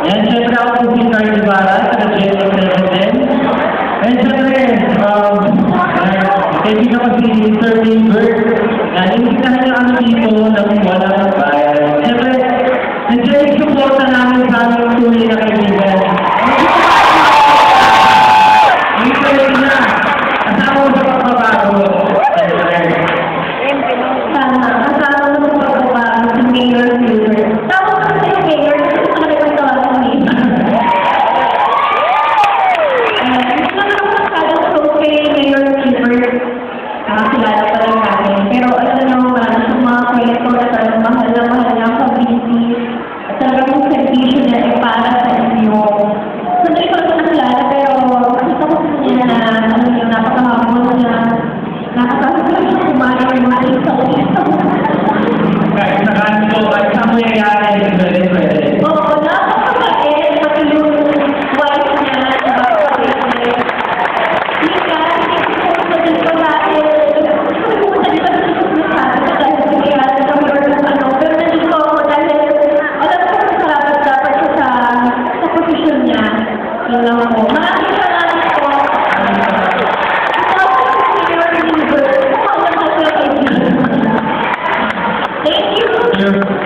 And syempre ako po si Carl Ibarra, sa General President. And syempre, kaibigan ko si Sir Wilbert, na inimbitahan niyo kami dito ng walang bayad. Syempre, enjoy yung suporta namin sa aming tunay na kaibigan. Hindi ko rin na, kasama ko sa pagbabago. Sana, kasama mo sa pagbabago si Mayor Wilbert. Tapos kasi yung Mayor, kasi sa kanila yung tawagan niya. Hindi naman ako masyadong close kay Mayor Wilbert. Kilala pa lang namin. Pero alam niyo naman, sa mga kwento na talagang mahal niya ang community at talagang yung servisyo niya ay para sa inyo. Sandali ko lang siya nakilala, pero nakita ko sa niya na ano yung napakahamon niya. Nakasasag lang siya kumain ng mga isa o isa. Kahit sa kanto, kahit sa mayayari, pwede. Oo, napakabait. Pati yung wife niya, napakabait. Hindi ka, hindi ko sa dito dahil maraming salamat po. Thank you.